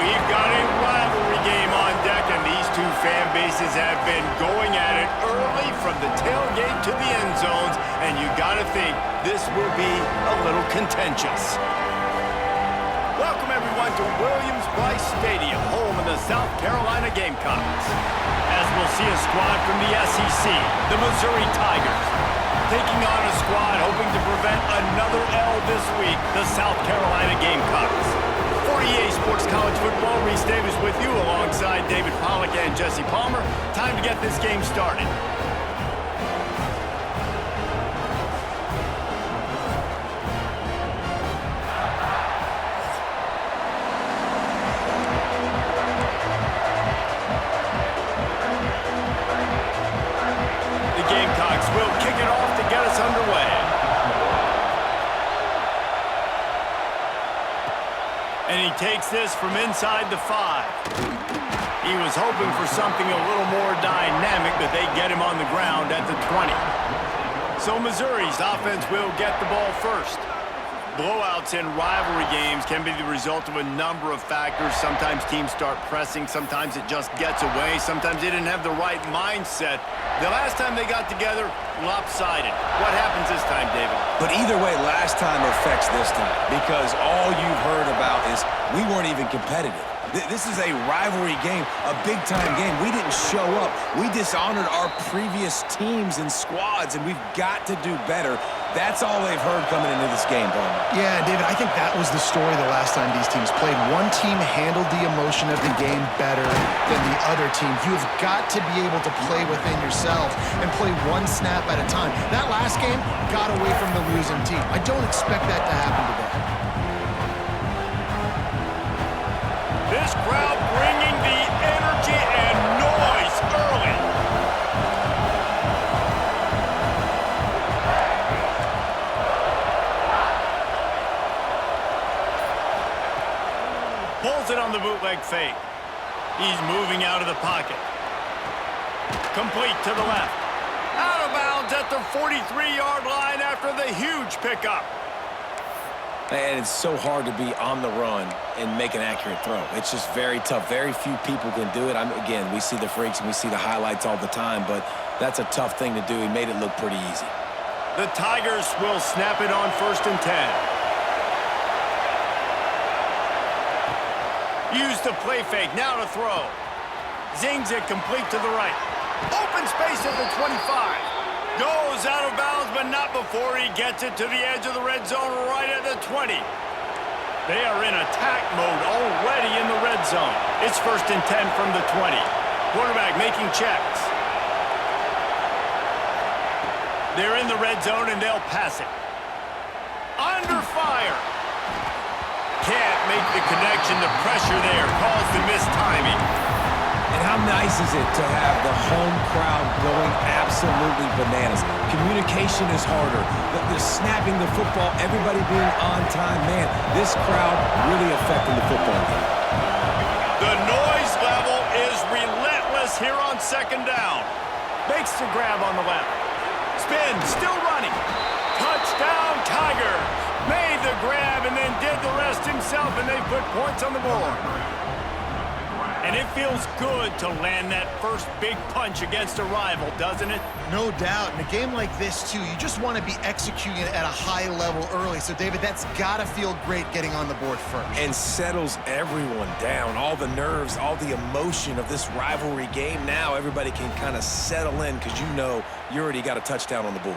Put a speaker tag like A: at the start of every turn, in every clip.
A: We've got a rivalry game on deck, and these two fan bases have been going at it early from the tailgate to the end zones, and you gotta think this will be a little contentious. Welcome everyone to Williams-Brice Stadium, home of the South Carolina Gamecocks. As we'll see a squad from the SEC, the Missouri Tigers, taking on a squad hoping to prevent another L this week, the South Carolina Gamecocks. For EA Sports College Football, Reese Davis with you alongside David Pollack and Jesse Palmer. Time to get this game started. The Gamecocks will kick it off to get us underway. And he takes this from inside the 5. He was hoping for something a little more dynamic, but they get him on the ground at the 20. So Missouri's offense will get the ball first. Blowouts in rivalry games can be the result of a number of factors. Sometimes teams start pressing. Sometimes it just gets away. Sometimes they didn't have the right mindset. The last time they got together, lopsided. What happens this time, David?
B: But either way, last time affects this time because all you've heard about is we weren't even competitive. This is a rivalry game, a big-time game. We didn't show up. We dishonored our previous teams and squads, and we've got to do better. That's all they've heard coming into this game, Palmer.
C: Yeah, David, I think that was the story the last time these teams played. One team handled the emotion of the game better than the other team. You've got to be able to play within yourself and play one snap at a time. That last game got away from the losing team. I don't expect that to happen today.
A: This crowd bringing the energy and noise early. Pulls it on the bootleg fake. He's moving out of the pocket. Complete to the left. Out of bounds at the 43-yard line after the huge pickup.
B: And it's so hard to be on the run and make an accurate throw. It's just very tough. Very few people can do it. Again, we see the freaks and we see the highlights all the time, but that's a tough thing to do. He made it look pretty easy.
A: The Tigers will snap it on 1st and 10. Use the play fake, now to throw. Zings it complete to the right. Open space at the 25. Goes out of bounds, but not before he gets it to the edge of the red zone right at the 20. They are in attack mode already in the red zone. It's 1st and 10 from the 20. Quarterback making checks. They're in the red zone, and they'll pass it. Under fire. Can't make the connection. The pressure there caused the mistiming.
B: And how nice is it to have the home crowd going absolutely bananas? Communication is harder. The snapping the football, everybody being on time. Man, this crowd really affecting the football game.
A: The noise level is relentless here on 2nd down. Makes the grab on the left. Spin, still running. Touchdown, Tiger. Made the grab and then did the rest himself, and they put points on the board. And it feels good to land that first big punch against a rival, doesn't it?
C: No doubt. In a game like this, too, you just want to be executing it at a high level early. So, David, that's got to feel great getting on the board first.
B: And settles everyone down. All the nerves, all the emotion of this rivalry game. Now everybody can kind of settle in because you know you already got a touchdown on the board.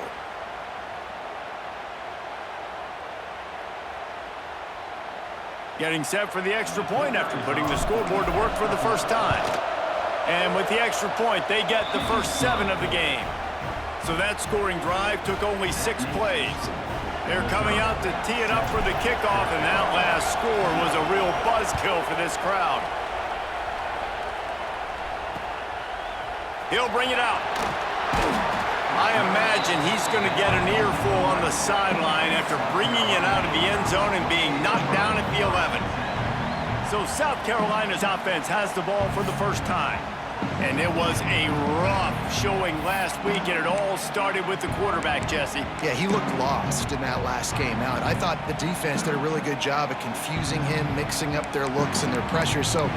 A: Getting set for the extra point after putting the scoreboard to work for the first time. And with the extra point, they get the first 7 of the game. So that scoring drive took only 6 plays. They're coming out to tee it up for the kickoff, and that last score was a real buzzkill for this crowd. He'll bring it out. I imagine he's going to get an earful on the sideline after bringing it out of the end zone and being knocked down at the 11. So South Carolina's offense has the ball for the first time. And it was a rough showing last week, and it all started with the quarterback, Jesse.
C: Yeah, he looked lost in that last game out. I thought the defense did a really good job of confusing him, mixing up their looks and their pressure. So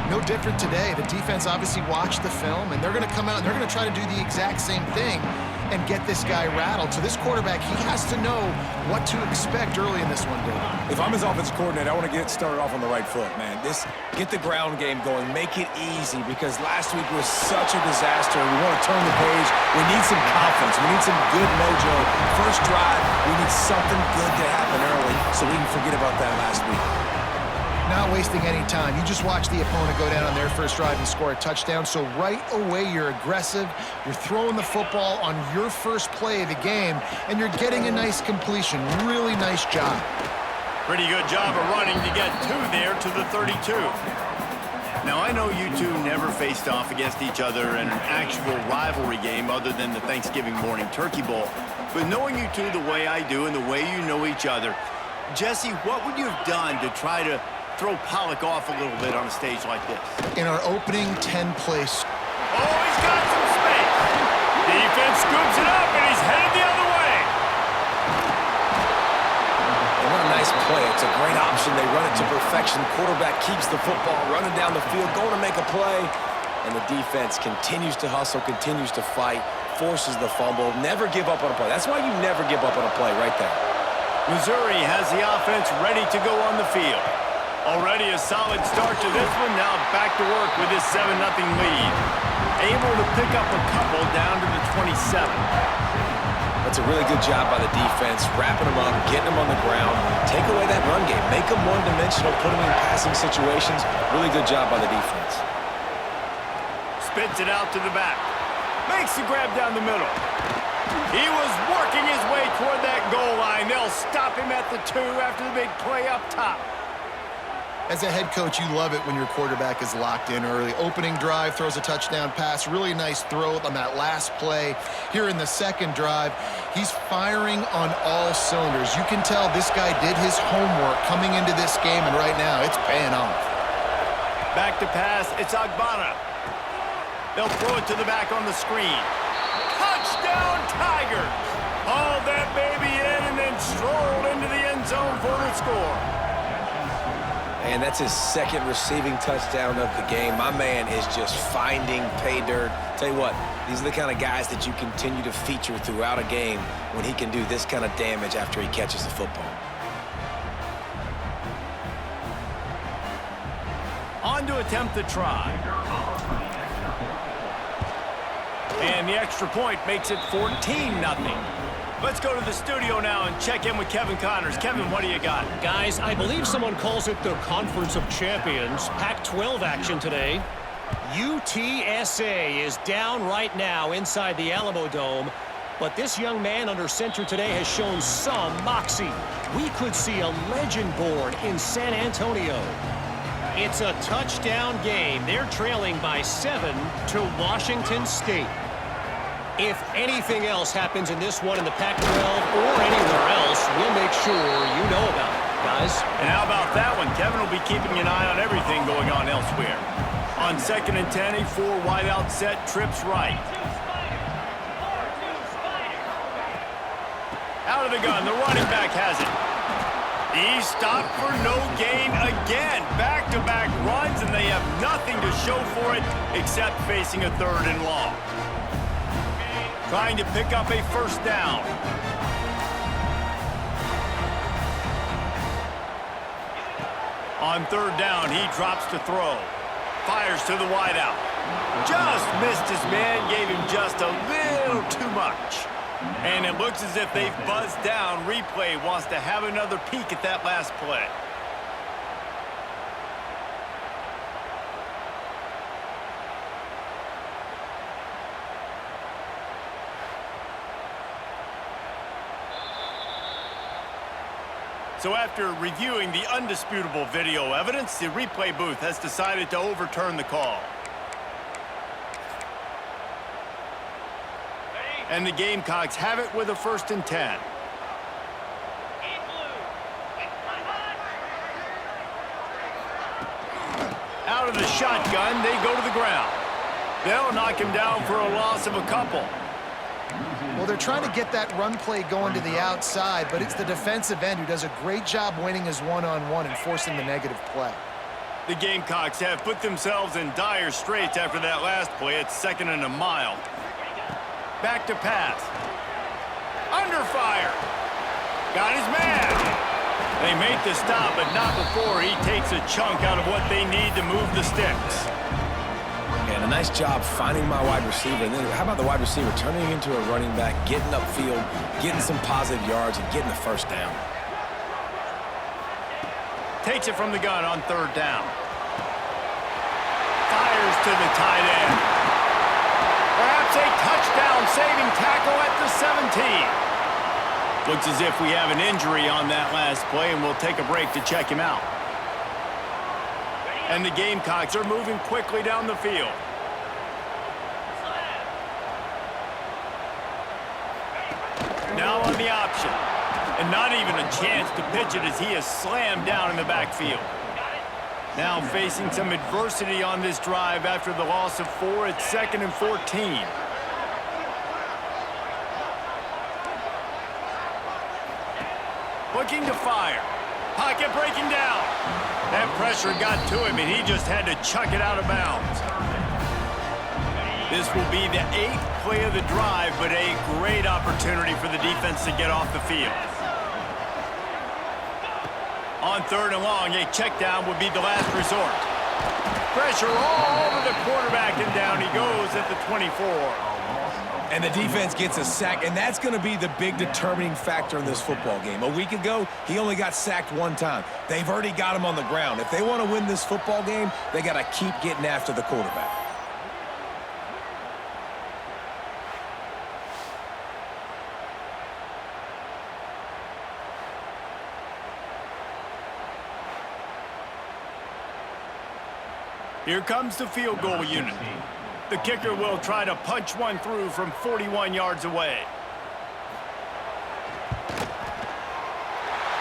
C: no different today. The defense obviously watched the film, and they're going to come out and they're going to try to do the exact same thing and get this guy rattled. So this quarterback, he has to know what to expect early in this one, David.
B: If I'm his offensive coordinator, I want to get started off on the right foot, man. Get the ground game going. Make it easy, because last week was such a disaster. We want to turn the page. We need some confidence. We need some good mojo. First drive, we need something good to happen early so we can forget about that last week.
C: Not wasting any time. You just watch the opponent go down on their first drive and score a touchdown. So right away, you're aggressive. You're throwing the football on your first play of the game, and you're getting a nice completion. Really nice job.
A: Pretty good job of running to get there to the 32. Now, I know you two never faced off against each other in an actual rivalry game other than the Thanksgiving morning Turkey Bowl. But knowing you two the way I do and the way you know each other, Jesse, what would you have done to try to throw Pollock off a little bit on a stage like this?
C: In our opening 10 plays.
A: Oh, he's got some space. Defense scoops it up, and he's headed the other way.
B: And what a nice play. It's a great option. They run it to perfection. Quarterback keeps the football, running down the field, going to make a play. And the defense continues to hustle, continues to fight, forces the fumble. Never give up on a play. That's why you never give up on a play right there.
A: Missouri has the offense ready to go on the field. Already a solid start to this one. Now back to work with this 7-0 lead. Able to pick up a couple down to the 27.
B: That's a really good job by the defense, wrapping them up, getting them on the ground. Take away that run game. Make them one-dimensional, put them in passing situations. Really good job by the defense.
A: Spits it out to the back. Makes the grab down the middle. He was working his way toward that goal line. They'll stop him at the 2 after the big play up top.
C: As a head coach, you love it when your quarterback is locked in early. Opening drive, throws a touchdown pass. Really nice throw on that last play. Here in the second drive, he's firing on all cylinders. You can tell this guy did his homework coming into this game, and right now it's paying off.
A: Back to pass, it's Agbana. They'll throw it to the back on the screen. Touchdown, Tigers! Hauled that baby in and then strolled into the end zone for the score.
B: And that's his second receiving touchdown of the game. My man is just finding pay dirt. Tell you what, these are the kind of guys that you continue to feature throughout a game when he can do this kind of damage after he catches the football.
A: On to attempt the try. And the extra point makes it 14-0. Let's go to the studio now and check in with Kevin Connors. Kevin, what do you got?
D: Guys, I believe someone calls it the Conference of Champions. Pac-12 action today. UTSA is down right now inside the Alamo Dome. But this young man under center today has shown some moxie. We could see a legend born in San Antonio. It's a touchdown game. They're trailing by 7 to Washington State. If anything else happens in this one in the Pac-12 or anywhere else, we'll make sure you know about it, guys.
A: And how about that one? Kevin will be keeping an eye on everything going on elsewhere. On 2nd and 10, a 4-wide-out set, trips right. Out of the gun, the running back has it. He stopped for no gain again. Back-to-back runs, and they have nothing to show for it except facing a 3rd and long. Trying to pick up a first down. On 3rd down, he drops to throw. Fires to the wideout. Just missed his man, gave him just a little too much. And it looks as if they've buzzed down. Replay wants to have another peek at that last play. So after reviewing the undisputable video evidence, the replay booth has decided to overturn the call. And the Gamecocks have it with a 1st and 10. Out of the shotgun, they go to the ground. They'll knock him down for a loss of a couple.
C: Well, they're trying to get that run play going to the outside, but it's the defensive end who does a great job winning his one-on-one and forcing the negative play.
A: The Gamecocks have put themselves in dire straits after that last play. It's 2nd and a mile. Back to pass. Under fire. Got his man. They make the stop, but not before he takes a chunk out of what they need to move the sticks.
B: And a nice job finding my wide receiver. And then how about the wide receiver turning into a running back, getting upfield, getting some positive yards, and getting the first down.
A: Takes it from the gun on 3rd down. Fires to the tight end. Perhaps a touchdown-saving tackle at the 17. Looks as if we have an injury on that last play, and we'll take a break to check him out. And the Gamecocks are moving quickly down the field. Now on the option. And not even a chance to pitch it as he is slammed down in the backfield. Now facing some adversity on this drive after the loss of 4. It's 2nd and 14. Looking to fire. Pocket breaking down. That pressure got to him, and he just had to chuck it out of bounds. This will be the 8th play of the drive, but a great opportunity for the defense to get off the field. On 3rd and long, a check down would be the last resort. Pressure all over the quarterback, and down he goes at the 24.
B: And the defense gets a sack, and that's going to be the big determining factor in this football game. A week ago, he only got sacked 1 time. They've already got him on the ground. If they want to win this football game, they got to keep getting after the quarterback.
A: Here comes the field goal unit. The kicker will try to punch one through from 41 yards away.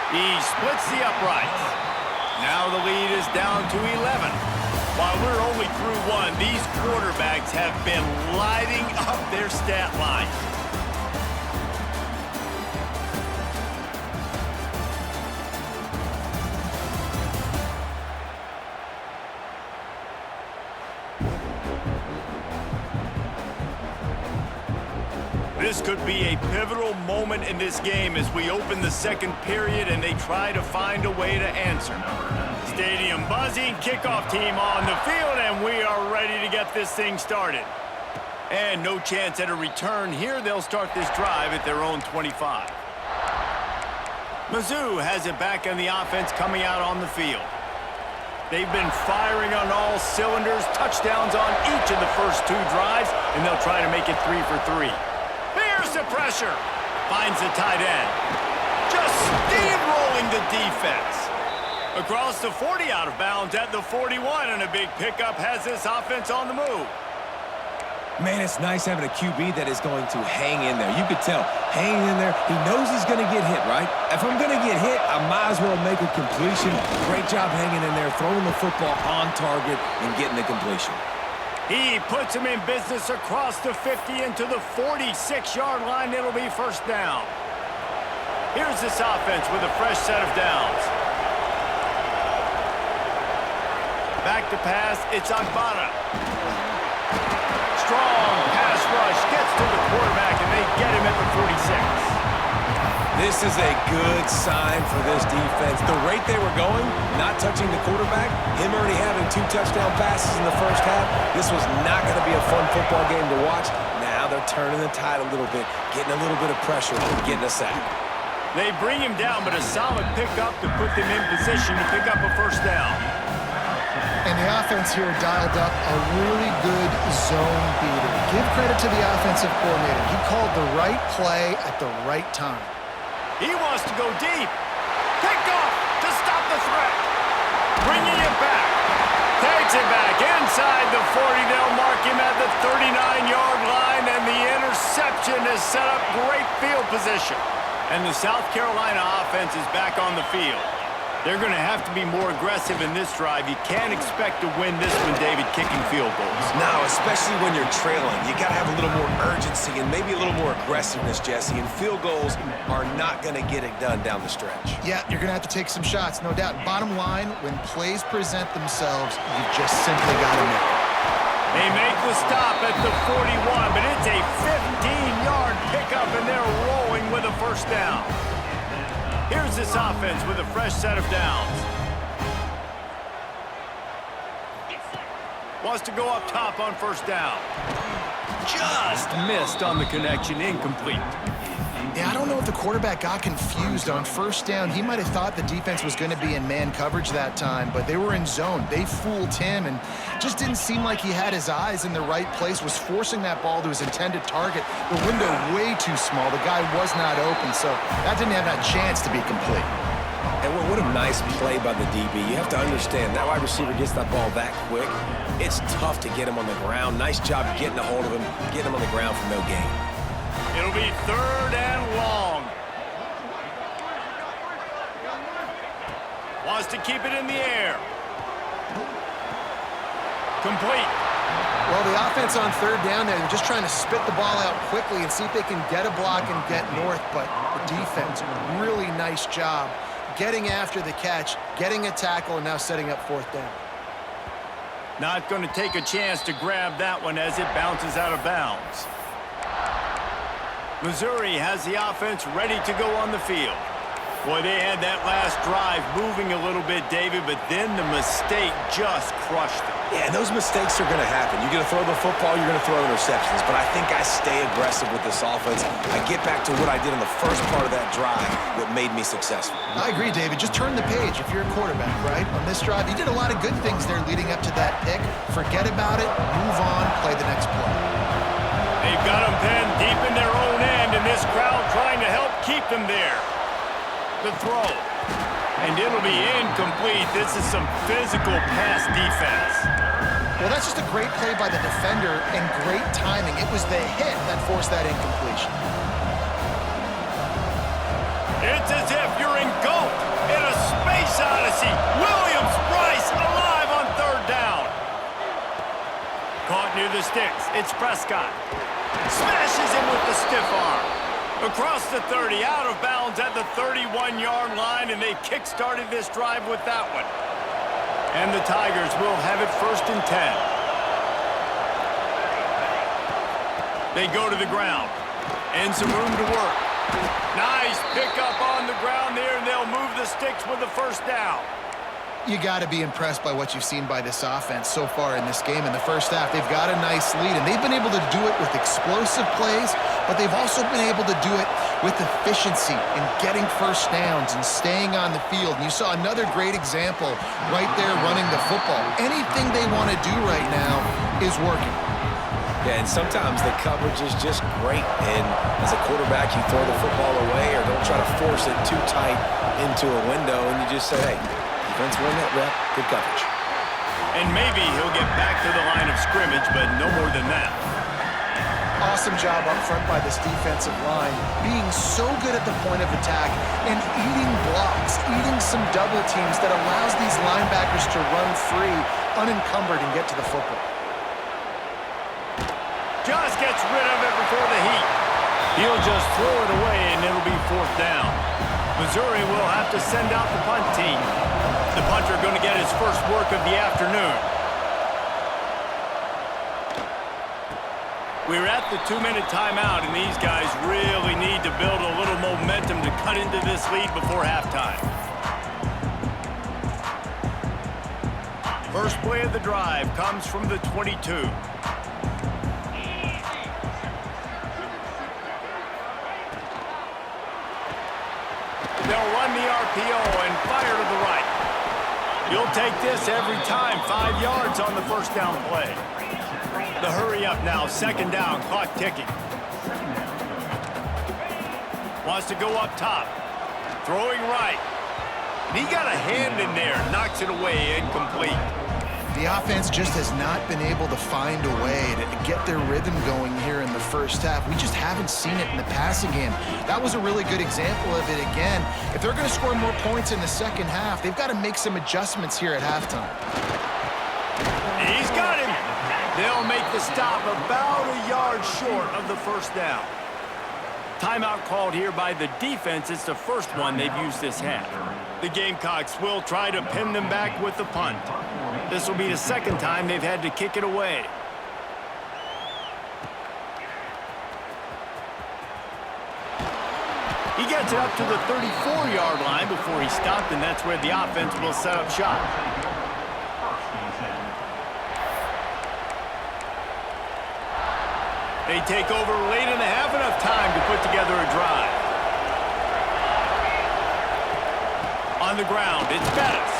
A: He splits the uprights. Now the lead is down to 11. While we're only through 1, these quarterbacks have been lighting up their stat line. This could be a pivotal moment in this game as we open the 2nd period and they try to find a way to answer. Stadium buzzing, kickoff team on the field, and we are ready to get this thing started. And no chance at a return here. They'll start this drive at their own 25. Mizzou has it back on the offense coming out on the field. They've been firing on all cylinders, touchdowns on each of the first 2 drives, and they'll try to make it 3 for 3. There's the pressure. Finds the tight end. Just steamrolling the defense. Across the 40, out of bounds at the 41, and a big pickup has this offense on the move.
B: Man, it's nice having a QB that is going to hang in there. You could tell, hanging in there, he knows he's going to get hit, right? If I'm going to get hit, I might as well make a completion. Great job hanging in there, throwing the football on target and getting the completion.
A: He puts him in business across the 50 into the 46-yard line. It'll be first down. Here's this offense with a fresh set of downs. Back to pass, it's Agbada. Strong pass rush, gets to the quarterback, and they get him at the 46.
B: This is a good sign for this defense. The rate they were going, not touching the quarterback, him already having 2 touchdown passes in the first half, this was not going to be a fun football game to watch. Now they're turning the tide a little bit, getting a little bit of pressure, getting a sack.
A: They bring him down, but a solid pickup to put them in position to pick up a first down.
C: And the offense here dialed up a really good zone beater. Give credit to the offensive coordinator. He called the right play at the right time.
A: He wants to go deep. Picked off to stop the threat. Bringing it back. Takes it back inside the 40. They'll mark him at the 39-yard line, and the interception has set up great field position. And the South Carolina offense is back on the field. They're going to have to be more aggressive in this drive. You can't expect to win this one, David, kicking field goals.
B: No, especially when you're trailing. You got to have a little more urgency and maybe a little more aggressiveness, Jesse. And field goals are not going to get it done down the stretch.
C: Yeah, you're going to have to take some shots, no doubt. Bottom line, when plays present themselves, you've just simply got to make it.
A: They make the stop at the 41, but it's a 15-yard pickup, and they're rolling with a first down. Here's this offense with a fresh set of downs. Wants to go up top on first down. Just missed on the connection, incomplete.
C: Yeah, I don't know if the quarterback got confused on first down. He might have thought the defense was going to be in man coverage that time, but they were in zone. They fooled him and just didn't seem like he had his eyes in the right place, was forcing that ball to his intended target. The window way too small. The guy was not open, so that didn't have that chance to be complete.
B: And what a nice play by the DB. You have to understand, that wide receiver gets that ball that quick. It's tough to get him on the ground. Nice job getting a hold of him, getting him on the ground for no gain.
A: It'll be 3rd and long. Wants to keep it in the air. Complete.
C: Well, the offense on 3rd down there, they're just trying to spit the ball out quickly and see if they can get a block and get north, but the defense, really nice job getting after the catch, getting a tackle, and now setting up 4th down.
A: Not going to take a chance to grab that one as it bounces out of bounds. Missouri has the offense ready to go on the field. Boy, they had that last drive moving a little bit, David, but then the mistake just crushed them.
B: Yeah, and those mistakes are going to happen. You're going to throw the football, you're going to throw interceptions, but I think I stay aggressive with this offense. I get back to what I did in the first part of that drive, what made me successful.
C: I agree, David. Just turn the page if you're a quarterback, right? On this drive, you did a lot of good things there leading up to that pick. Forget about it, move on, play the next play.
A: They've got them pinned deep in their own end, and this crowd trying to help keep them there. The throw. And it'll be incomplete. This is some physical pass defense.
C: Well, that's just a great play by the defender and great timing. It was the hit that forced that incompletion.
A: It's as if you're engulfed in a space odyssey. Williams-Brice alive on 3rd down. Caught near the sticks. It's Prescott. Smashes him with the stiff arm. Across the 30, out of bounds at the 31-yard line, and they kick-started this drive with that one. And the Tigers will have it 1st and 10. They go to the ground. And some room to work. Nice pickup on the ground there, and they'll move the sticks with the first down.
C: You got to be impressed by what you've seen by this offense so far in this game. In the first half, they've got a nice lead, and they've been able to do it with explosive plays, but they've also been able to do it with efficiency and getting first downs and staying on the field. And you saw another great example right there running the football. Anything they want to do right now is working.
B: Yeah, and sometimes the coverage is just great. And as a quarterback, you throw the football away or don't try to force it too tight into a window, and you just say, hey, defense won that rep, good coverage.
A: And maybe he'll get back to the line of scrimmage, but no more than that.
C: Awesome job up front by this defensive line, being so good at the point of attack and eating blocks, eating some double teams that allows these linebackers to run free, unencumbered, and get to the football.
A: Just gets rid of it before the heat. He'll just throw it away, and it'll be 4th down. Missouri will have to send out the punt team. The punter going to get his first work of the afternoon. We're at the 2-minute timeout, and these guys really need to build a little momentum to cut into this lead before halftime. First play of the drive comes from the 22. They'll run the RPO and fire to the right. You'll take this every time. 5 yards on the first down play. The hurry up now. 2nd down. Clock ticking. Wants to go up top. Throwing right. And he got a hand in there. Knocks it away. Incomplete.
C: The offense just has not been able to find a way to get their rhythm going here in the first half. We just haven't seen it in the passing game. That was a really good example of it again. If they're going to score more points in the second half, they've got to make some adjustments here at halftime.
A: He's got him. They'll make the stop about a yard short of the first down. Timeout called here by the defense. It's the first one they've used this half. The Gamecocks will try to pin them back with the punt. This will be the second time they've had to kick it away. He gets it up to the 34-yard line before he stopped, and that's where the offense will set up shop. They take over late in the half, enough time to put together a drive. On the ground, it's Bettis.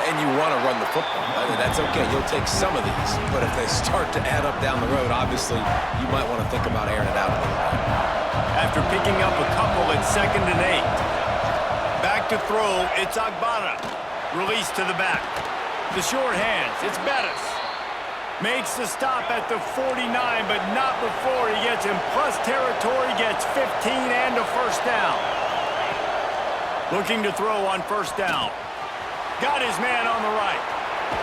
B: And you want to run the football. I mean, that's okay. You'll take some of these. But if they start to add up down the road, obviously, you might want to think about airing it out a little bit.
A: After picking up a couple at 2nd and 8. Back to throw, it's Agbada. Release to the back. The short hands, it's Bettis. Makes the stop at the 49, but not before he gets in plus territory, gets 15 and a first down. Looking to throw on first down. Got his man on the right.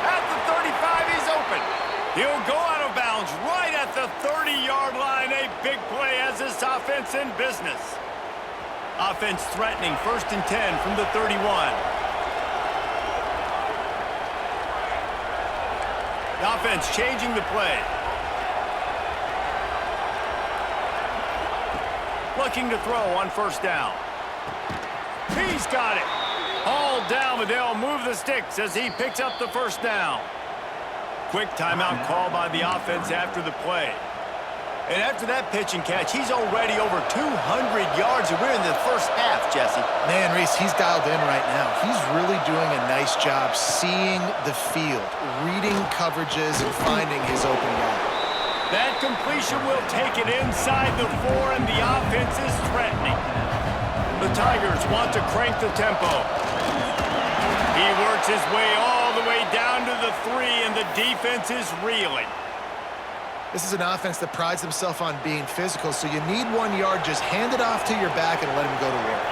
A: At the 35, he's open. He'll go out of bounds right at the 30-yard line. A big play as this offense in business. Offense threatening 1st and 10 from the 31. The offense changing the play. Looking to throw on first down. He's got it. All down, but they'll move the sticks as he picks up the first down. Quick timeout call by the offense after the play. And after that pitch and catch, he's already over 200 yards, and we're in the first half, Jesse.
C: Man, Reese, he's dialed in right now. He's really doing a nice job seeing the field, reading coverages, and finding his open guy.
A: That completion will take it inside the 4, and the offense is threatening. The Tigers want to crank the tempo. He works his way all the way down to the 3, and the defense is reeling.
C: This is an offense that prides himself on being physical, so you need 1 yard, just hand it off to your back and let him go to work.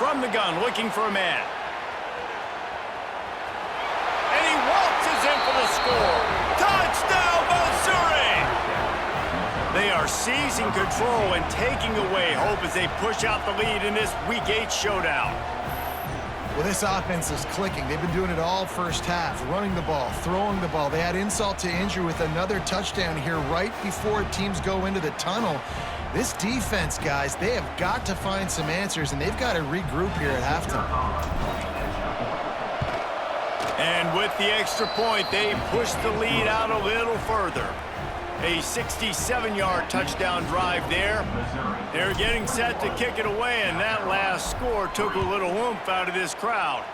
A: From the gun, looking for a man. And he waltzes in for the score. Touchdown, Missouri! They are seizing control and taking away hope as they push out the lead in this Week 8 showdown.
C: Well, this offense is clicking. They've been doing it all first half, running the ball, throwing the ball. They had insult to injury with another touchdown here right before teams go into the tunnel. This defense, guys, they have got to find some answers, and they've got to regroup here at halftime.
A: And with the extra point, they push the lead out a little further. A 67-yard touchdown drive there. They're getting set to kick it away, and that last score took a little oomph out of this crowd.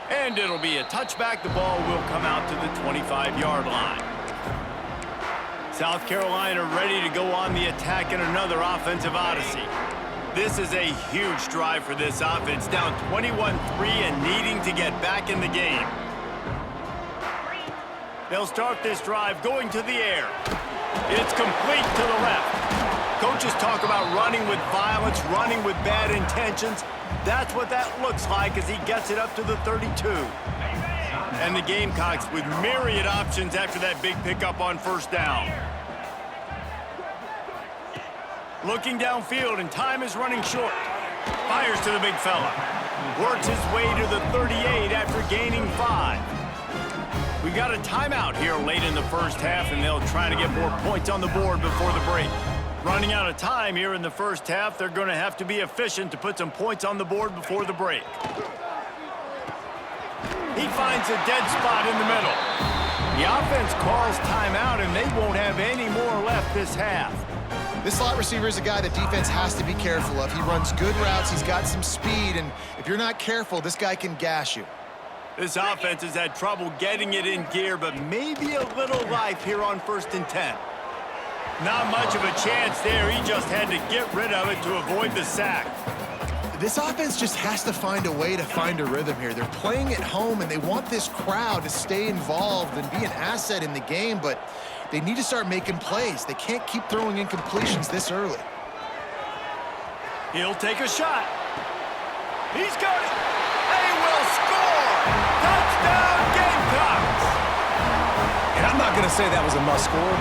A: And it'll be a touchback. The ball will come out to the 25-yard line. South Carolina ready to go on the attack in another offensive odyssey. This is a huge drive for this offense, down 21-3 and needing to get back in the game. They'll start this drive going to the air. It's complete to the left. Coaches talk about running with violence, running with bad intentions. That's what that looks like as he gets it up to the 32. And the Gamecocks with myriad options after that big pickup on first down. Looking downfield, and time is running short. Fires to the big fella. Works his way to the 38 after gaining 5. We got a timeout here late in the first half, and they'll try to get more points on the board before the break. Running out of time here in the first half, they're going to have to be efficient to put some points on the board before the break. He finds a dead spot in the middle. The offense calls timeout, and they won't have any more left this half.
C: This slot receiver is a guy the defense has to be careful of. He runs good routes, he's got some speed, and if you're not careful, this guy can gash you.
A: This offense has had trouble getting it in gear, but maybe a little life here on 1st and 10. Not much of a chance there. He just had to get rid of it to avoid the sack.
C: This offense just has to find a way to find a rhythm here. They're playing at home, and they want this crowd to stay involved and be an asset in the game, but they need to start making plays. They can't keep throwing incompletions this early.
A: He'll take a shot. He's got it. They will score. Touchdown, Gamecocks.
B: And I'm not going to say that was a must-score,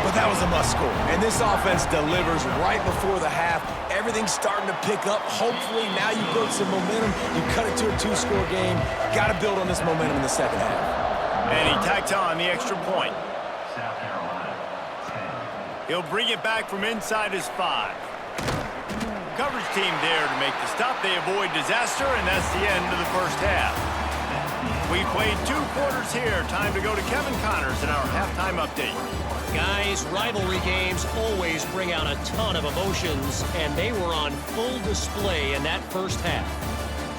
B: but that was a must-score. And this offense delivers right before the half. Everything's starting to pick up. Hopefully, now you build some momentum. You cut it to a 2-score game. Got to build on this momentum in the second half.
A: And he tacks on the extra point. He'll bring it back from inside his 5. Coverage team there to make the stop. They avoid disaster, and that's the end of the first half. We played 2 quarters here. Time to go to Kevin Connors in our halftime update.
D: Guys, rivalry games always bring out a ton of emotions, and they were on full display in that first half.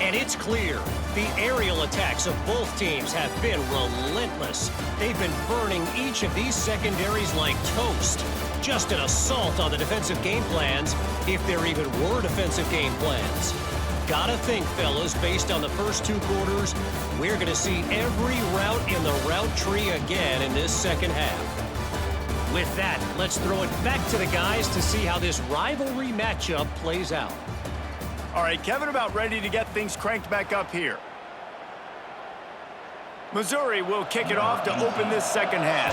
D: And it's clear, the aerial attacks of both teams have been relentless. They've been burning each of these secondaries like toast. Just an assault on the defensive game plans, if there even were defensive game plans. Gotta think, fellas, based on the first 2 quarters, we're going to see every route in the route tree again in this second half. With that, let's throw it back to the guys to see how this rivalry matchup plays out.
A: All right, Kevin, about ready to get things cranked back up here. Missouri will kick it off to open this second half.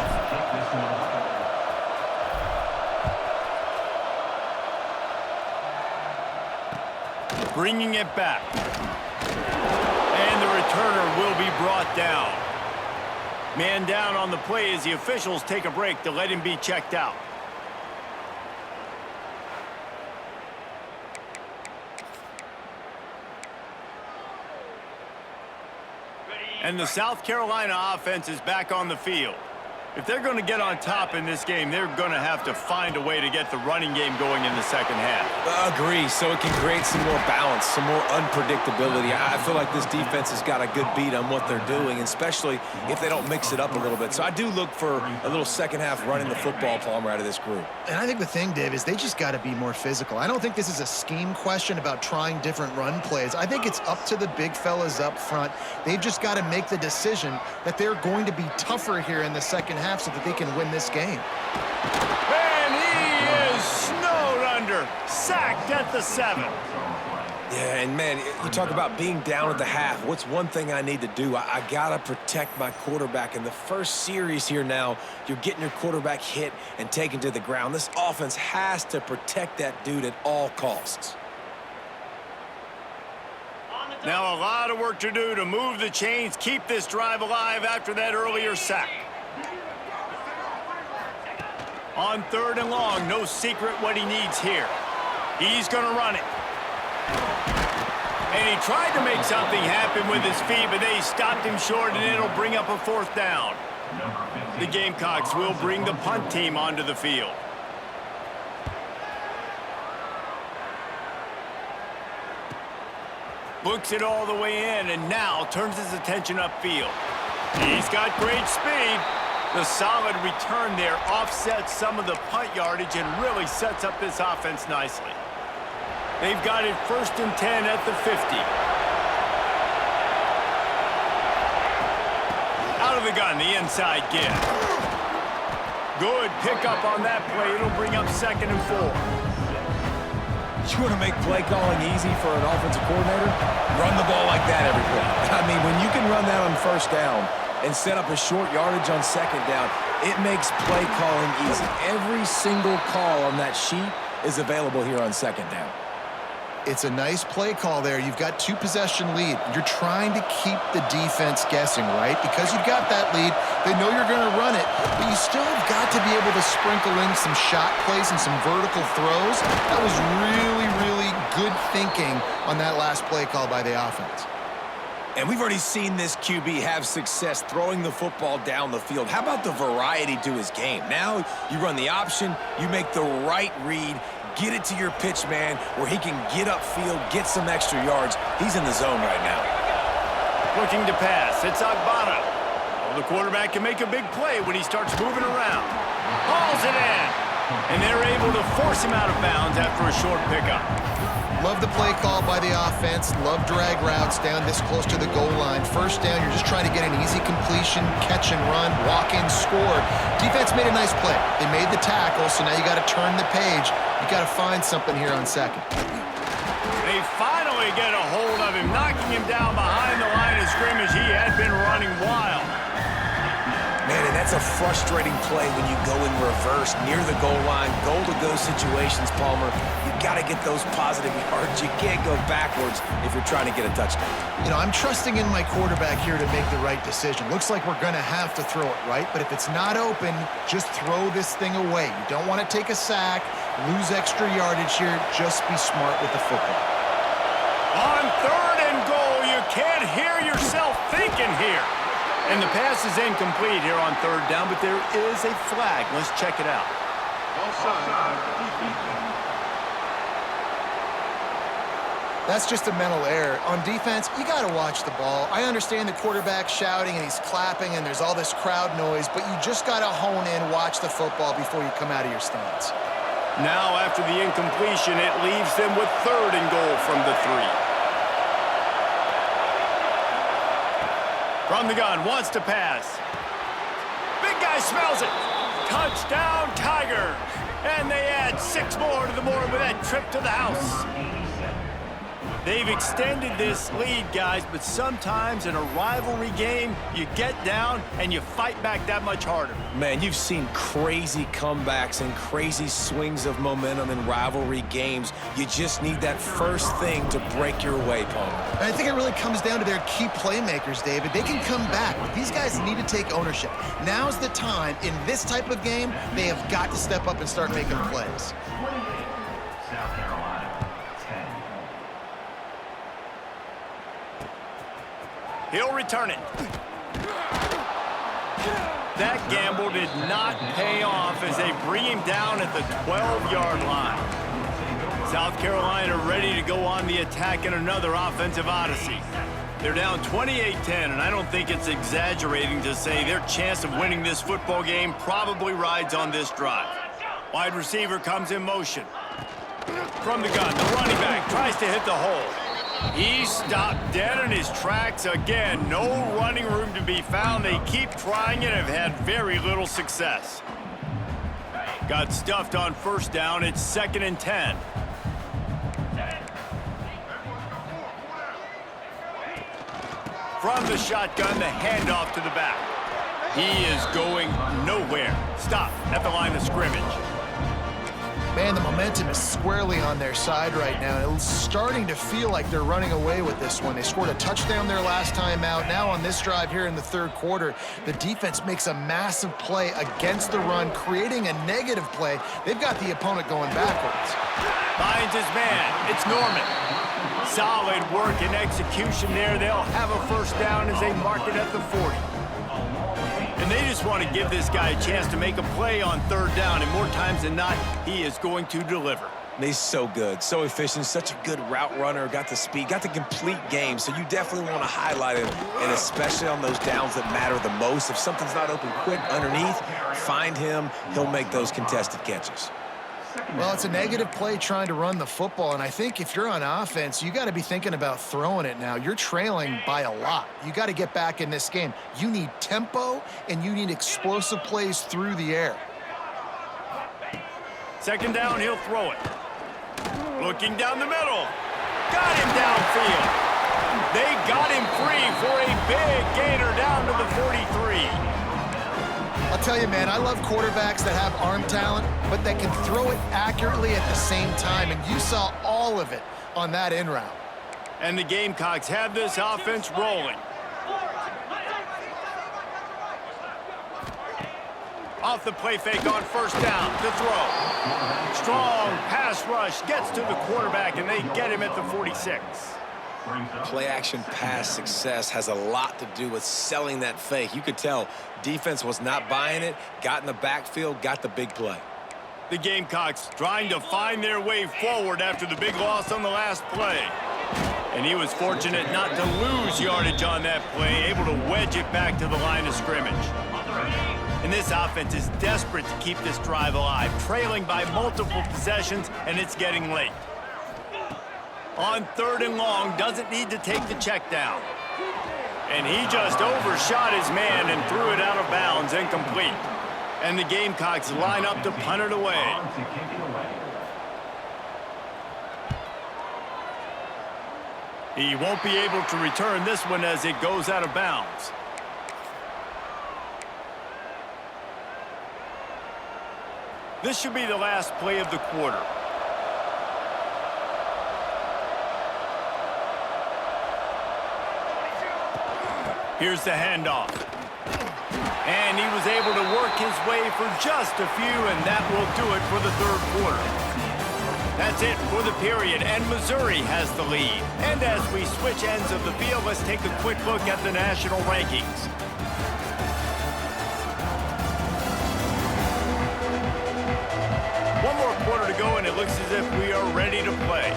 A: Bringing it back. And the returner will be brought down. Man down on the play as the officials take a break to let him be checked out. And the South Carolina offense is back on the field. If they're going to get on top in this game, they're going to have to find a way to get the running game going in the second half.
B: Agree, so it can create some more balance, some more unpredictability. I feel like this defense has got a good beat on what they're doing, especially if they don't mix it up a little bit. So I do look for a little second half running the football, Palmer, out of this group.
C: And I think the thing, Dave, is they just got to be more physical. I don't think this is a scheme question about trying different run plays. I think it's up to the big fellas up front. They've just got to make the decision that they're going to be tougher here in the second half so that they can win this game.
A: And he is snowed under, sacked at the 7.
B: Yeah, and man, you talk about being down at the half. What's one thing I need to do? I got to protect my quarterback. In the first series here now, you're getting your quarterback hit and taken to the ground. This offense has to protect that dude at all costs.
A: Now a lot of work to do to move the chains, keep this drive alive after that earlier sack. On 3rd and long, no secret what he needs here. He's going to run it. And he tried to make something happen with his feet, but they stopped him short, and it'll bring up a 4th down. The Gamecocks will bring the punt team onto the field. Books it all the way in, and now turns his attention upfield. He's got great speed. The solid return there offsets some of the punt yardage and really sets up this offense nicely. They've got it 1st and 10 at the 50. Out of the gun, the inside give. Good pickup on that play. It'll bring up 2nd and 4.
B: You want to make play calling easy for an offensive coordinator? Run the ball like that every play. I mean, when you can run that on 1st down and set up a short yardage on 2nd down, it makes play calling easy. Every single call on that sheet is available here on 2nd down.
C: It's a nice play call there. You've got 2-possession lead. You're trying to keep the defense guessing, right? Because you've got that lead. They know you're going to run it, but you still have got to be able to sprinkle in some shot plays and some vertical throws. That was really, really good thinking on that last play call by the offense.
B: And we've already seen this QB have success throwing the football down the field. How about the variety to his game? Now you run the option, you make the right read, get it to your pitch man where he can get upfield, get some extra yards. He's in the zone right now.
A: Looking to pass. It's Agbana. Well, the quarterback can make a big play when he starts moving around. Hauls it in. And they're able to force him out of bounds after a short pickup.
C: Love the play call by the offense. Love drag routes down this close to the goal line. First down, you're just trying to get an easy completion, catch and run, walk in, score. Defense made a nice play. They made the tackle, so now you got to turn the page. You got to find something here on second.
A: They finally get a hold of him, knocking him down behind the line of scrimmage. He had been running wild.
B: Man, and that's a frustrating play when you go in reverse near the goal line, goal-to-go situations, Palmer. You got to get those positive yards. You can't go backwards if you're trying to get a touchdown.
C: You know, I'm trusting in my quarterback here to make the right decision. Looks like we're going to have to throw it, right? But if it's not open, just throw this thing away. You don't want to take a sack, lose extra yardage here. Just be smart with the football.
A: On 3rd and goal, you can't hear yourself thinking here. And the pass is incomplete here on 3rd down, but there is a flag. Let's check it out.
C: That's just a mental error. On defense, you got to watch the ball. I understand the quarterback shouting and he's clapping and there's all this crowd noise, but you just got to hone in, watch the football before you come out of your stance.
A: Now, after the incompletion, it leaves them with 3rd and goal from the 3. From the gun, wants to pass. Big guy smells it. Touchdown, Tiger. And they add 6 more to the board with that trip to the house. They've extended this lead, guys, but sometimes in a rivalry game, you get down and you fight back that much harder.
B: Man, you've seen crazy comebacks and crazy swings of momentum in rivalry games. You just need that first thing to break your way, Palmer.
C: And I think it really comes down to their key playmakers, David. They can come back, but these guys need to take ownership. Now's the time. In this type of game, they have got to step up and start making plays.
A: He'll return it. That gamble did not pay off as they bring him down at the 12-yard line. South Carolina ready to go on the attack in another offensive odyssey. They're down 28-10, and I don't think it's exaggerating to say their chance of winning this football game probably rides on this drive. Wide receiver comes in motion. From the gun, the running back tries to hit the hole. He stopped dead in his tracks again. No running room to be found. They keep trying and have had very little success. Got stuffed on 1st down. It's 2nd and 10. From the shotgun, the handoff to the back. He is going nowhere. Stop at the line of scrimmage.
C: Man, the momentum is squarely on their side right now. It's starting to feel like they're running away with this one. They scored a touchdown their last time out. Now on this drive here in the 3rd quarter, the defense makes a massive play against the run, creating a negative play. They've got the opponent going backwards.
A: Finds his man. It's Norman. Solid work and execution there. They'll have a 1st down as they mark it at the 40. And they just want to give this guy a chance to make a play on 3rd down, and more times than not, he is going to deliver.
B: He's so good, so efficient, such a good route runner, got the speed, got the complete game, so you definitely want to highlight him, and especially on those downs that matter the most. If something's not open quick underneath, find him, he'll make those contested catches.
C: Well, it's a negative play trying to run the football, and I think if you're on offense, you got to be thinking about throwing it now. You're trailing by a lot. You got to get back in this game. You need tempo, and you need explosive plays through the air.
A: 2nd down, he'll throw it. Looking down the middle. Got him downfield. They got him free for a big gainer down to the 43.
C: I'll tell you, man, I love quarterbacks that have arm talent, but that can throw it accurately at the same time, and you saw all of it on that in route.
A: And the Gamecocks have this offense rolling. Off the play fake on 1st down to throw. Strong pass rush gets to the quarterback, and they get him at the 46.
B: Play-action pass success has a lot to do with selling that fake. You could tell defense was not buying it, got in the backfield, got the big play.
A: The Gamecocks trying to find their way forward after the big loss on the last play. And he was fortunate not to lose yardage on that play, able to wedge it back to the line of scrimmage. And this offense is desperate to keep this drive alive, trailing by multiple possessions, and it's getting late. On 3rd and long, doesn't need to take the check down. And he just overshot his man and threw it out of bounds, incomplete. And the Gamecocks line up to punt it away. He won't be able to return this one as it goes out of bounds. This should be the last play of the quarter. Here's the handoff. And he was able to work his way for just a few, and that will do it for the 3rd quarter. That's it for the period, and Missouri has the lead. And as we switch ends of the field, let's take a quick look at the national rankings. One more quarter to go, and it looks as if we are ready to play.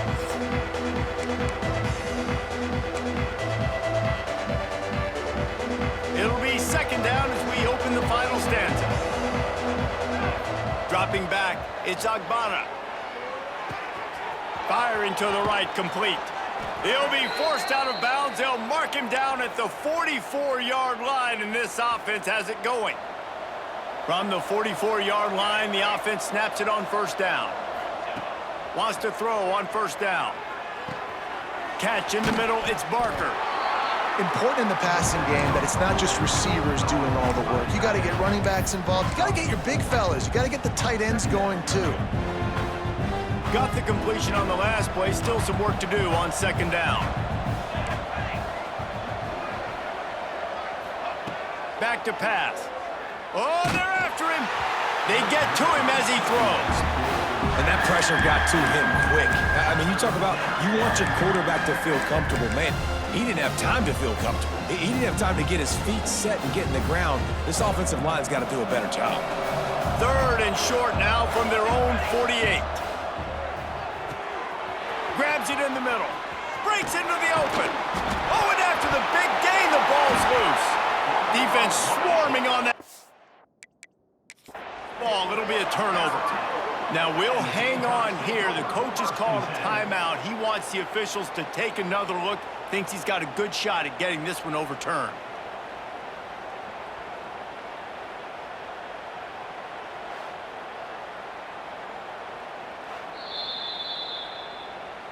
A: It'll be 2nd down as we open the final stanza. Dropping back, it's Agbana. Firing to the right, complete. He'll be forced out of bounds. They'll mark him down at the 44-yard line, and this offense has it going. From the 44-yard line, the offense snaps it on 1st down. Wants to throw on 1st down. Catch in the middle, it's Barker.
C: Important in the passing game that it's not just receivers doing all the work. You got to get running backs involved. You got to get your big fellas. You got to get the tight ends going, too.
A: Got the completion on the last play. Still some work to do on 2nd down. Back to pass. Oh, they're after him. They get to him as he throws.
B: And that pressure got to him quick. I mean, you talk about you want your quarterback to feel comfortable. Man, he didn't have time to feel comfortable. He didn't have time to get his feet set and get in the ground. This offensive line's got to do a better job.
A: 3rd and short now from their own 48. Grabs it in the middle. Breaks into the open. Oh, and after the big gain, the ball's loose. Defense swarming on that ball. It'll be a turnover. Now, we'll hang on here. The coach has called a timeout. He wants the officials to take another look. Thinks he's got a good shot at getting this one overturned.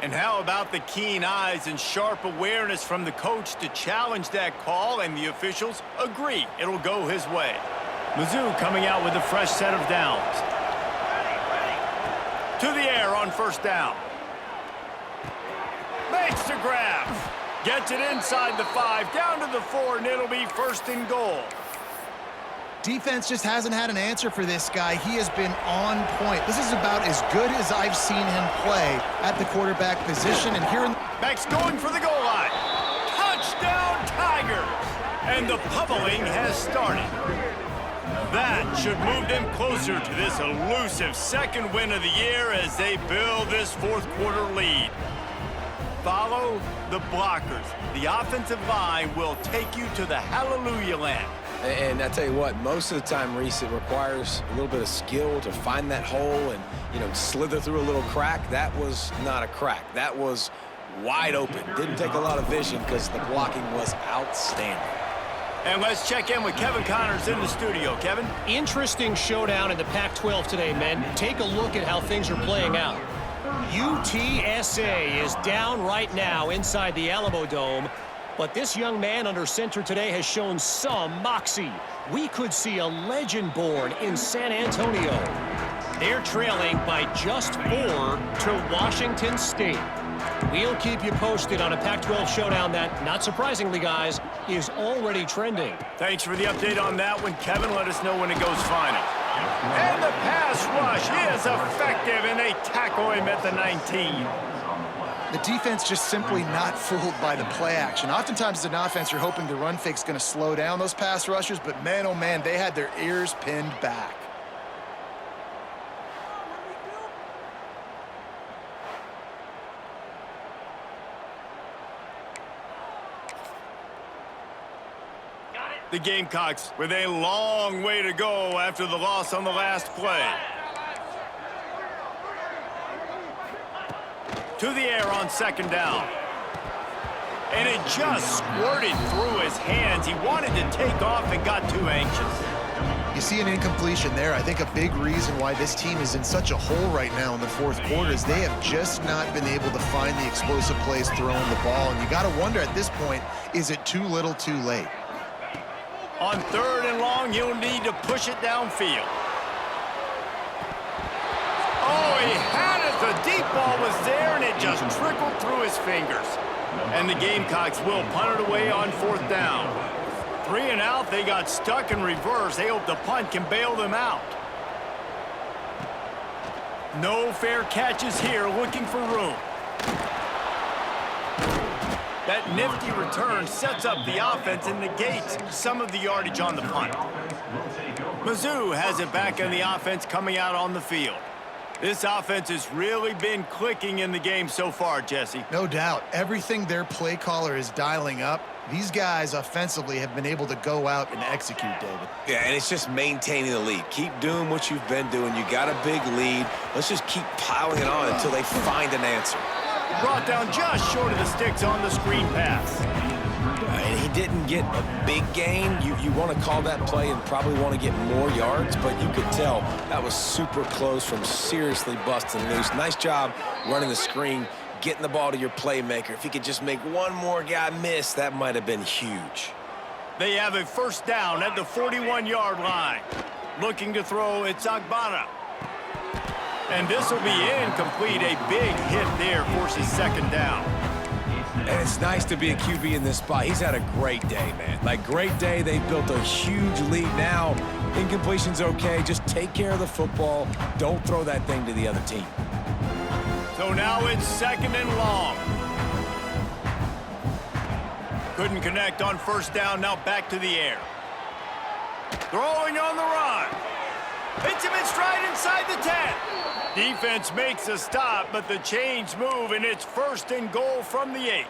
A: And how about the keen eyes and sharp awareness from the coach to challenge that call, and the officials agree it'll go his way. Mizzou coming out with a fresh set of downs. To the air on 1st down. Makes the grab. Gets it inside the 5, down to the 4, and it'll be 1st and goal.
C: Defense just hasn't had an answer for this guy. He has been on point. This is about as good as I've seen him play at the quarterback position. And here in
A: Max going for the goal line. Touchdown, Tigers! And the pummeling has started. That should move them closer to this elusive 2nd win of the year as they build this 4th quarter lead. Follow the blockers. The offensive line will take you to the hallelujah land.
B: And I tell you what, most of the time, Reese, it requires a little bit of skill to find that hole and, slither through a little crack. That was not a crack. That was wide open. Didn't take a lot of vision because the blocking was outstanding.
A: And let's check in with Kevin Connors in the studio. Kevin?
D: Interesting showdown in the Pac-12 today, men. Take a look at how things are playing out. UTSA is down right now inside the Alamo Dome. But this young man under center today has shown some moxie. We could see a legend born in San Antonio. They're trailing by just 4 to Washington State. We'll keep you posted on a Pac-12 showdown that, not surprisingly, guys, is already trending.
A: Thanks for the update on that one, Kevin. Let us know when it goes final. And the pass rush is effective, and they tackle him at the 19.
C: the defense just simply not fooled by the play action. Oftentimes as an offense, you're hoping the run fake's going to slow down those pass rushers, but man, oh man, they had their ears pinned back.
A: The Gamecocks with a long way to go after the loss on the last play. To the air on second down. And it just squirted through his hands. He wanted to take off and got too anxious.
C: You see an incompletion there. I think a big reason why this team is in such a hole right now in the fourth quarter is they have just not been able to find the explosive plays throwing the ball. And you got to wonder at this point, is it too little too late?
A: On third and long, he'll need to push it downfield. Oh, he had it. The deep ball was there, and it just trickled through his fingers. And the Gamecocks will punt it away on fourth down. 3 and out, they got stuck in reverse. They hope the punt can bail them out. No fair catches here, looking for room. That nifty return sets up the offense and negates some of the yardage on the punt. Mizzou has it back on the offense coming out on the field. This offense has really been clicking in the game so far, Jesse.
C: No doubt. Everything their play caller is dialing up, these guys offensively have been able to go out and execute, David.
B: Yeah, and it's just maintaining the lead. Keep doing what you've been doing. You got a big lead. Let's just keep piling it on until they find an answer.
A: Brought down just short of the sticks on the screen pass.
B: And he didn't get a big gain. You want to call that play and probably want to get more yards, but you could tell that was super close from seriously busting loose. Nice job running the screen, getting the ball to your playmaker. If he could just make one more guy miss, that might have been huge.
A: They have a first down at the 41-yard line. Looking to throw, it's Agbana. And this will be incomplete. A big hit there forces second down.
B: And it's nice to be a QB in this spot. He's had a great day, man. Like, great day. They built a huge lead. Now, incompletion's okay. Just take care of the football. Don't throw that thing to the other team.
A: So now it's second and long. Couldn't connect on first down. Now back to the air. Throwing on the run. Hits him in stride inside the 10. Defense makes a stop, but the chains move, and it's first and goal from the 8.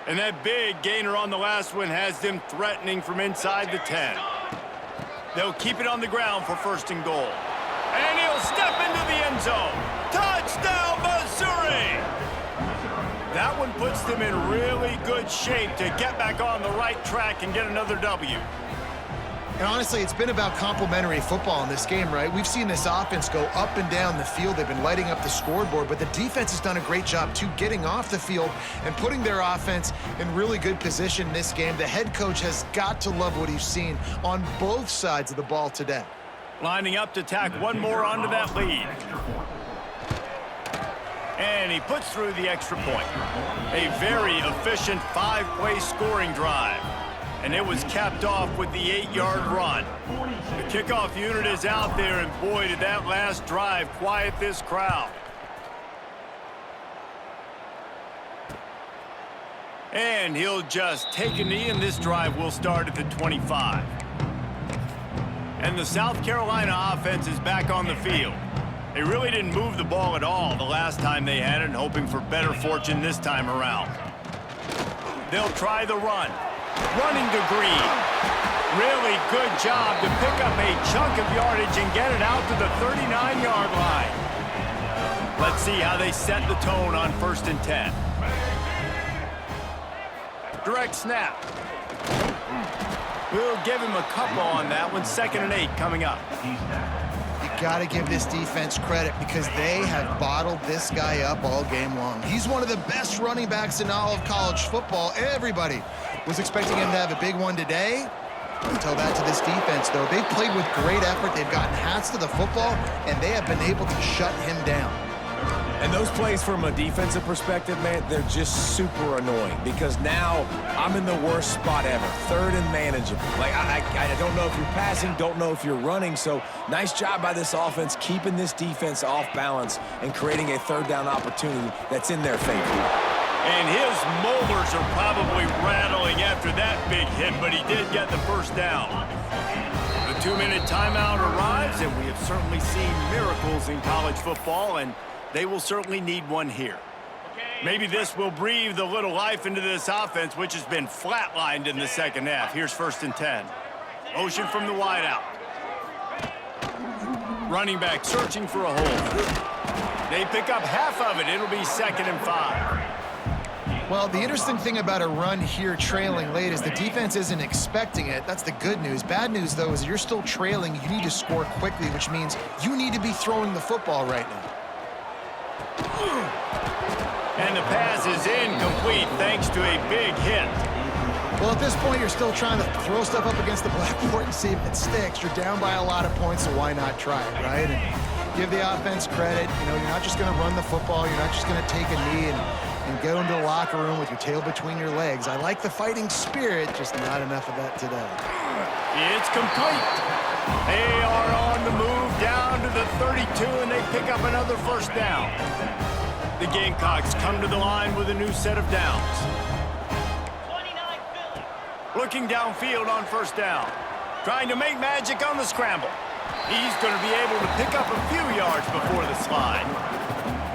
A: And that big gainer on the last one has them threatening from inside the 10. They'll keep it on the ground for first and goal. And he'll step into the end zone. Touchdown, Missouri! That one puts them in really good shape to get back on the right track and get another W.
C: And honestly, it's been about complementary football in this game, right? We've seen this offense go up and down the field. They've been lighting up the scoreboard, but the defense has done a great job, too, getting off the field and putting their offense in really good position in this game. The head coach has got to love what he's seen on both sides of the ball today.
A: Lining up to tack one more onto that lead. And he puts through the extra point. A very efficient 5-play scoring drive. And it was capped off with the 8-yard run. The kickoff unit is out there, and boy, did that last drive quiet this crowd. And he'll just take a knee, and this drive will start at the 25. And the South Carolina offense is back on the field. They really didn't move the ball at all the last time they had it, hoping for better fortune this time around. They'll try the run. Running to Green. Really good job to pick up a chunk of yardage and get it out to the 39-yard line. Let's see how they set the tone on first and 10. Direct snap. We'll give him a couple on that one. Second and 8 coming up.
C: You got to give this defense credit because they have bottled this guy up all game long. He's one of the best running backs in all of college football. Everybody was expecting him to have a big one today. Tell that to this defense, though. They've played with great effort. They've gotten hats to the football, and they have been able to shut him down.
B: And those plays from a defensive perspective, man, they're just super annoying because now I'm in the worst spot ever. Third and manageable. Like, I don't know if you're passing, don't know if you're running. So nice job by this offense keeping this defense off balance and creating a third down opportunity that's in their favor.
A: And his molars are probably rattling after that big hit, but he did get the first down. The 2-minute timeout arrives, and we have certainly seen miracles in college football, and they will certainly need one here. Maybe this will breathe a little life into this offense, which has been flatlined in the second half. Here's first and 10. Motion from the wideout. Running back searching for a hole. They pick up half of it. It'll be 2nd and 5.
C: Well, the interesting thing about a run here trailing late is the defense isn't expecting it. That's the good news. Bad news, though, is you're still trailing. You need to score quickly, which means you need to be throwing the football right now.
A: And the pass is incomplete thanks to a big hit.
C: Well, at this point, you're still trying to throw stuff up against the blackboard and see if it sticks. You're down by a lot of points, so why not try it, right? And give the offense credit. You know, you're not just going to run the football. You're not just going to take a knee and go into the locker room with your tail between your legs. I like the fighting spirit, just not enough of that today.
A: It's complete. They are on the move down to the 32, and they pick up another 1st down. The Gamecocks come to the line with a new set of downs. Looking downfield on 1st down. Trying to make magic on the scramble. He's going to be able to pick up a few yards before the slide.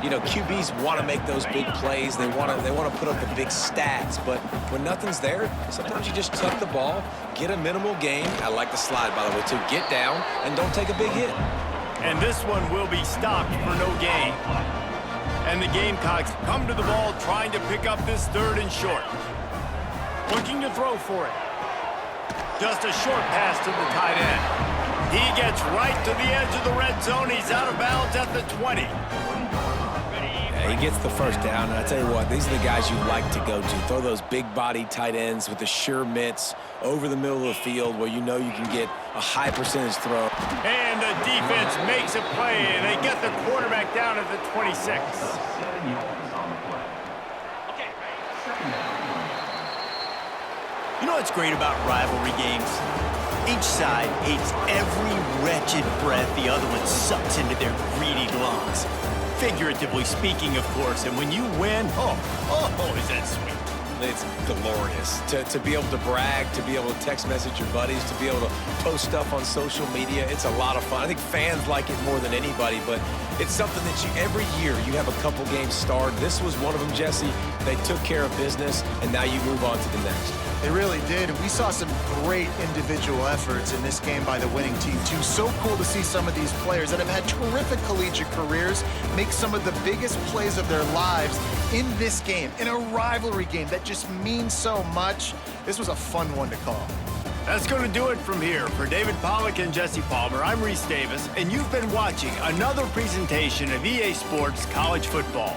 B: You know, QBs want to make those big plays. They want to put up the big stats. But when nothing's there, sometimes you just tuck the ball, get a minimal gain. I like the slide, by the way, too. Get down and don't take a big hit.
A: And this one will be stopped for no gain. And the Gamecocks come to the ball trying to pick up this 3rd and short. Looking to throw for it. Just a short pass to the tight end. He gets right to the edge of the red zone. He's out of bounds at the 20.
B: Yeah, he gets the 1st down, and I tell you what, these are the guys you like to go to. Throw those big-body tight ends with the sure mitts over the middle of the field where you know you can get a high percentage throw.
A: And the defense makes a play, and they get the quarterback down at the 26.
E: You know what's great about rivalry games? Each side hates every wretched breath the other one sucks into their greedy lungs. Figuratively speaking, of course, and when you win, oh, is that sweet.
B: It's glorious to be able to brag, to be able to text message your buddies, to be able to post stuff on social media. It's a lot of fun. I think fans like it more than anybody, but it's something that every year you have a couple games starred. This was one of them, Jesse. They took care of business, and now you move on to the next.
C: They really did, and we saw some great individual efforts in this game by the winning team, too. So cool to see some of these players that have had terrific collegiate careers make some of the biggest plays of their lives in this game, in a rivalry game that just means so much. This was a fun one to call.
A: That's going to do it from here. For David Pollack and Jesse Palmer, I'm Reese Davis, and you've been watching another presentation of EA Sports College Football.